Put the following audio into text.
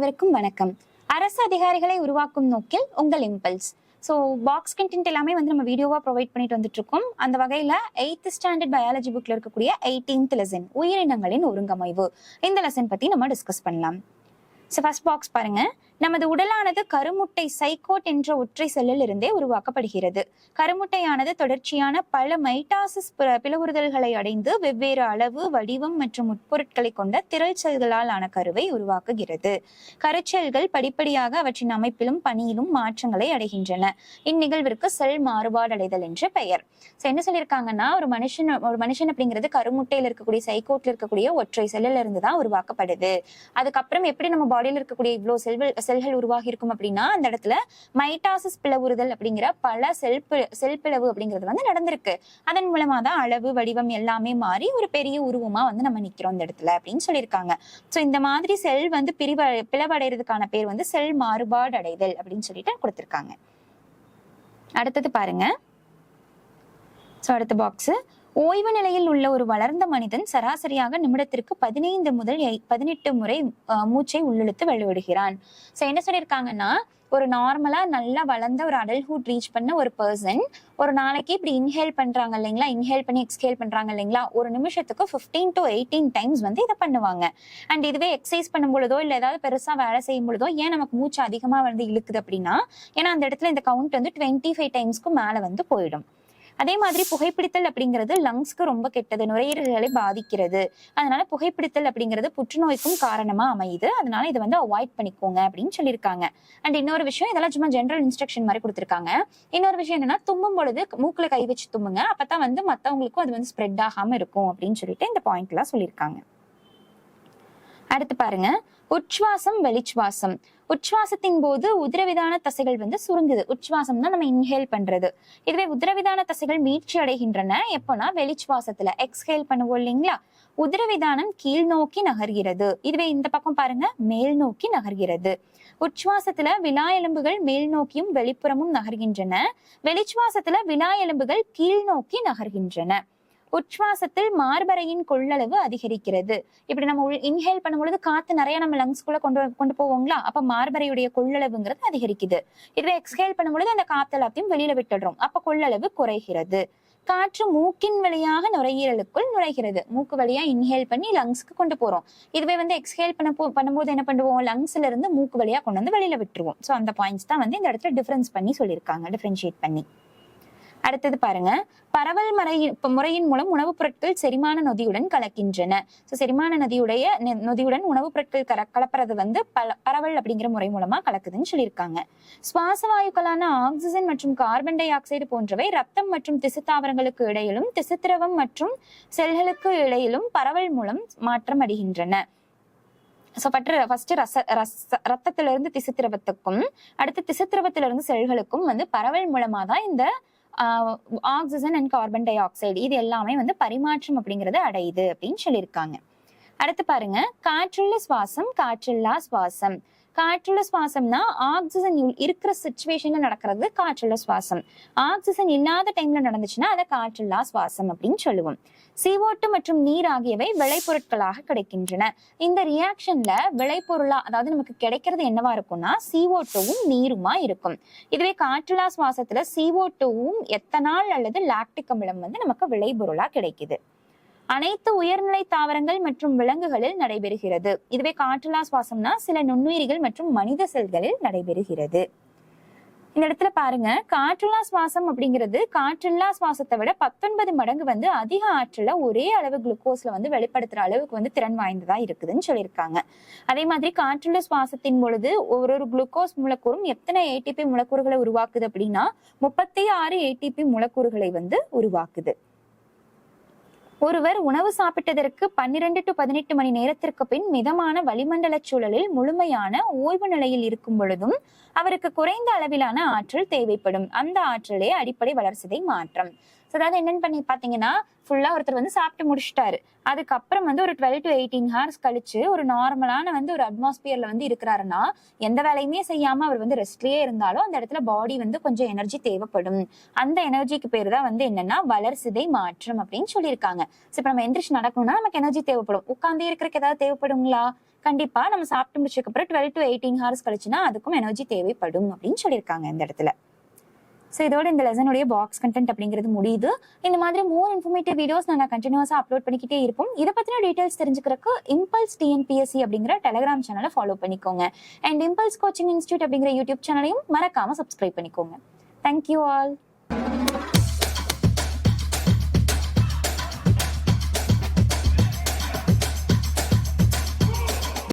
அனைவருக்கும் வணக்கம். அரசு அதிகாரிகளை உருவாக்கும் நோக்கில் உங்கள் இம்பல்ஸ். ஸோ பாக்ஸ் கண்டென்ட் எல்லாமே வந்து நம்ம வீடியோவா ப்ரொவைட் பண்ணிட்டு வந்துட்டு இருக்கோம். அந்த வகையில 8th ஸ்டாண்டர்ட் பயாலஜி புக்ல இருக்கக்கூடிய 18th லெசன் உயிரினங்களின் ஒருங்கமைவு, இந்த லெசன் பத்தி நம்ம டிஸ்கஸ் பண்ணலாம். ஸோ ஃபர்ஸ்ட் பாக்ஸ் பாருங்க. நமது உடலானது கருமுட்டை சைக்கோட் என்ற ஒற்றை செல்லில் இருந்தே உருவாக்கப்படுகிறது. கருமுட்டையானது தொடர்ச்சியான பல மைட்டாசிஸ் பிளவுறுதல்களை அடைந்து வெவ்வேறு அளவு, வடிவம் மற்றும் உட்பொருட்களை கொண்ட திரள் செல்களால் ஆன கருவை உருவாக்குகிறது. கருச்செல்கள் படிப்படியாக அவற்றின் அமைப்பிலும் பணியிலும் மாற்றங்களை அடைகின்றன. இந்நிகழ்விற்கு செல் மாறுபாடு அடைதல் என்று பெயர். ஸோ என்ன சொல்லியிருக்காங்கன்னா, ஒரு மனுஷன் அப்படிங்கிறது கருமுட்டையில் இருக்கக்கூடிய சைக்கோட்ல இருக்கக்கூடிய ஒற்றை செல்லில் இருந்து தான் உருவாக்கப்படுது. அதுக்கப்புறம் எப்படி நம்ம பாடியில் இருக்கக்கூடிய இவ்வளவு செல்கள் உருவாகி இருக்கும் அப்படின்னா, அந்த இடத்துல மைட்டாசிஸ் பிளவுறுதல் அப்படிங்கிற பல செல் பிளவு அப்படிங்கிறது வந்து நடந்திருக்கு. அதன் மூலமா தான் அளவு, வடிவம் எல்லாமே மாறி ஒரு பெரிய உருவமா வந்து நம்ம நிக்கிறோம் இந்த இடத்துல அப்படின்னு சொல்லியிருக்காங்க. சோ இந்த மாதிரி செல் வந்து பிளவடைறதுக்கான பேர் வந்து செல் மாறுபாடு அடைதல் அப்படின்னு சொல்லிட்டு கொடுத்திருக்காங்க. அடுத்தது பாருங்க. சோ அடுத்த பாக்ஸ். ஓய்வு நிலையில் உள்ள ஒரு வளர்ந்த மனிதன் சராசரியாக நிமிடத்திற்கு 15 முதல் 18 முறை மூச்சை உள்ளிழுத்து வெளிவிடுகிறான். சோ என்ன சொல்லியிருக்காங்கன்னா, ஒரு நார்மலா நல்லா வளர்ந்த ஒரு அடல்ட்ஹுட் ரீச் பண்ண ஒரு பர்சன் ஒரு நாளைக்கு இப்படி இன்ஹேல் பண்றாங்க இல்லைங்களா, இன்ஹேல் பண்ணி எக்ஸ்ஹேல் பண்றாங்க இல்லைங்களா, ஒரு நிமிஷத்துக்கு 15 to 18 டைம்ஸ் வந்து இதை பண்ணுவாங்க. அண்ட் இதுவே எக்ஸசைஸ் பண்ணும் பொழுதோ இல்ல ஏதாவது பெருசா வேலை செய்யும் பொழுதோ ஏன் நமக்கு மூச்சு அதிகமா வந்து இழுக்குது அப்படின்னா, ஏன்னா அந்த இடத்துல இந்த கவுண்ட் வந்து 25 டைம்ஸ்க்கு மேல வந்து போயிடும். அதே மாதிரி புகைப்பிடித்தல் அப்படிங்கிறது லங்ஸ்க்கு ரொம்ப கெட்டது, நுரையீரல்களை பாதிக்கிறது. அதனால புகைப்பிடித்தல் அப்படிங்கிறது புற்றுநோய்க்கும் காரணமா அமையுது. அதனால இதை வந்து அவாய்ட் பண்ணிக்கோங்க அப்படின்னு சொல்லியிருக்காங்க. அண்ட் இன்னொரு விஷயம், இதெல்லாம் சும்மா ஜெனரல் இன்ஸ்ட்ரக்ஷன் மாதிரி கொடுத்திருக்காங்க. இன்னொரு விஷயம் என்னன்னா, தும்மும் பொழுது மூக்குல கை வச்சு தும்முங்க, அப்பதான் வந்து மத்தவங்களுக்கும் அது வந்து ஸ்ப்ரெட் ஆகாம இருக்கும் அப்படின்னு சொல்லிட்டு இந்த பாயிண்ட் எல்லாம் சொல்லியிருக்காங்க. அடுத்து பாருங்க, உச்சுவாசம், வெளிச்சுவாசம். உச்சுவாசத்தின் போது உதிரவிதான தசைகள் வந்து சுருங்குது. உச்சுவாசம் தான் நம்ம இன்ஹேல் பண்றது. இதுவே உதிரவிதான தசைகள் மீட்சி அடைகின்றன எப்போனா வெளிச்சுவாசத்துல. எக்ஸ்ஹேல் பண்ணுவோம் இல்லைங்களா, உதிரவிதானம் கீழ் நோக்கி நகர்கிறது. இதுவே இந்த பக்கம் பாருங்க, மேல் நோக்கி நகர்கிறது. உச்சுவாசத்துல விலா எலும்புகள் மேல் நோக்கியும் வெளிப்புறமும் நகர்கின்றன. வெளிச்சுவாசத்துல விலா எலும்புகள் கீழ் நோக்கி நகர்கின்றன. உச்சுவாசத்தில் மார்பறையின் கொள்ளளவு அதிகரிக்கிறது. இப்படி நம்ம இன்ஹேல் பண்ணும்பொழுது காத்து நிறைய நம்ம லங்ஸ்குள்ள கொண்டு போவோங்களா, அப்ப மார்பறையுடைய கொள்ளளவுங்கிறது அதிகரிக்குது. இதுவே எக்ஸ்ஹேல் பண்ணும்பொழுது அந்த காத்து எல்லாத்தையும் வெளியில விட்டுடுறோம், அப்ப கொள்ளளவு குறைகிறது. காற்று மூக்கின் வழியாக நுரையீரலுக்குள் நுழைகிறது. மூக்கு வழியா இன்ஹேல் பண்ணி லங்ஸ்க்கு கொண்டு போறோம். இதுவே வந்து எக்ஸ்ஹேல் பண்ணும்போது என்ன பண்ணுவோம், லங்ஸ்ல இருந்து மூக்கு வழியா கொண்டு வந்து வெளியில விட்டுருவோம். சோ அந்த பாயிண்ட்ஸ் தான் வந்து இந்த இடத்துல டிஃபரன்ஸ் பண்ணி சொல்லியிருக்காங்க, டிஃபரன்ஷியேட் பண்ணி. அடுத்தது பாருங்க, பரவல் முறையின் மூலம் உணவுப் பொருட்கள் செரிமான நொதியுடன் கலக்கின்றன. செரிமான நொதியுடன் உணவுப் பொருட்கள் கலப்பறது வந்து பரவல் அப்படிங்கிற முறை மூலமா கலக்குதுன்னு சொல்லியிருக்காங்க. சுவாச வாயுக்களான ஆக்சிஜன் மற்றும் கார்பன் டை ஆக்சைடு போன்றவை ரத்தம் மற்றும் திசு தாவரங்களுக்கு இடையிலும் திசுத்திரவம் மற்றும் செல்களுக்கு இடையிலும் பரவல் மூலம் மாற்றம் அடைகின்றன. ரத்தத்திலிருந்து திசுத்திரவத்துக்கும் அடுத்து திசுத்திரவத்திலிருந்து செல்களுக்கும் வந்து பரவல் மூலமா தான் இந்த oxygen and carbon di oxide இது எல்லாமே வந்து பரிமாற்றம் அப்படிங்கறது அடையுது அப்படின்னு சொல்லியிருக்காங்க. அடுத்து பாருங்க, காற்றுள்ள சுவாசம், காற்றில்லா சுவாசம். காற்றுள்ள சுவாசம்னா ஆக்சிஜன் இருக்கிற சிச்சுவேஷன்ல நடக்கிறது காற்றுள்ள சுவாசம். ஆக்சிஜன் இல்லாத டைம்ல நடந்துச்சுன்னா அதை காற்றில்லா சுவாசம் அப்படின்னு சொல்லுவோம். CO2 மற்றும் நீர் ஆகியவை விளைபொருட்களாக கிடைக்கின்றன. இந்த ரியாக்ஷன்ல விளைபொருளா, அதாவது நமக்கு கிடைக்கிறது என்னவா இருக்கும்னா CO2வும் நீருமா இருக்கும். இதுவே காற்றுல்லா சுவாசத்துல CO2வும் எத்தனால் அல்லது லாக்டிக் அமிலம் வந்து நமக்கு விளைபொருளா கிடைக்குது. அனைத்து உயர்நிலை தாவரங்கள் மற்றும் விலங்குகளில் நடைபெறுகிறது. இதுவே காற்றுல்லா சுவாசம்னா சில நுண்ணுயிரிகள் மற்றும் மனித செல்களில் நடைபெறுகிறது. இந்த இடத்துல பாருங்க, காற்றுல்லா சுவாசம் அப்படிங்கிறது காற்றில்லா சுவாசத்தை விட 19 மடங்கு வந்து அதிக ஆற்றல ஒரே அளவு குளுக்கோஸ்ல வந்து வெளிப்படுத்துற அளவுக்கு வந்து திறன் வாய்ந்ததா இருக்குதுன்னு சொல்லியிருக்காங்க. அதே மாதிரி காற்றுள்ள சுவாசத்தின் பொழுது ஒரு குளுக்கோஸ் மூலக்கூறும் எத்தனை ATP மூலக்கூறுகளை உருவாக்குது அப்படின்னா 36 ATP மூலக்கூறுகளை வந்து உருவாக்குது. ஒருவர் உணவு சாப்பிட்டதற்கு 12 to 18 மணி நேரத்திற்கு பின் மிதமான வளிமண்டல சூழலில் முழுமையான ஓய்வு நிலையில் இருக்கும் பொழுதும் அவருக்கு குறைந்த அளவிலான ஆற்றல் தேவைப்படும். அந்த ஆற்றலே அடிப்படை வளர்சிதை மாற்றம். அதாவது என்னன்னு பண்ணி பாத்தீங்கன்னா ஃபுல்லா ஒருத்தர் வந்து சாப்பிட்டு முடிச்சிட்டாரு, அதுக்கப்புறம் வந்து ஒரு 12 to 18 ஹவர்ஸ் கழிச்சு ஒரு நார்மலான வந்து ஒரு அட்மாஸ்பியர்ல வந்து இருக்கிறாருன்னா, எந்த வேலையுமே செய்யாம அவர் வந்து ரெஸ்ட்லயே இருந்தாலும் அந்த இடத்துல பாடி வந்து கொஞ்சம் எனர்ஜி தேவைப்படும். அந்த எனர்ஜிக்கு பேரு தான் வந்து என்னன்னா வளர்சிதை மாற்றம் அப்படின்னு சொல்லியிருக்காங்க. இப்ப நம்ம எந்திரிச்சு நடக்கணும்னா நமக்கு எனர்ஜி தேவைப்படும். உட்கார்ந்தே இருக்கிறதுக்கு ஏதாவது தேவைப்படுங்களா? கண்டிப்பா நம்ம சாப்பிட்டு முடிச்சதுக்கு அப்புறம் 12 to 18 ஹவர்ஸ் கழிச்சுன்னா அதுக்கும் எனர்ஜி தேவைப்படும் அப்படின்னு சொல்லியிருக்காங்க இந்த இடத்துல. ஸோ இதோட இந்த லெசனுடைய பாக்ஸ் கண்டென்ட் அப்படிங்கிறது முடியுது. இந்த மாதிரி மோர் இன்ஃபர்மேட்டிவ் வீடியோஸ் நாங்கள் கண்டினியூஸாக அப்லோட் பண்ணிக்கிட்டே இருப்போம். இதை பற்றின டீடைல்ஸ் தெரிஞ்சுக்கிறதுக்கு இம்பல்ஸ் டிஎன்பிஎஸ்சி அப்படிங்கிற டெலிகிராம் சேனலை ஃபாலோ பண்ணிக்கோங்க. அண்ட் இம்பல்ஸ் கோச்சிங் இன்ஸ்டியூட் அப்படிங்கிற யூடியூப் சேனலையும் மறக்காம சப்ஸ்கிரைப் பண்ணிக்கோங்க. Thank you all.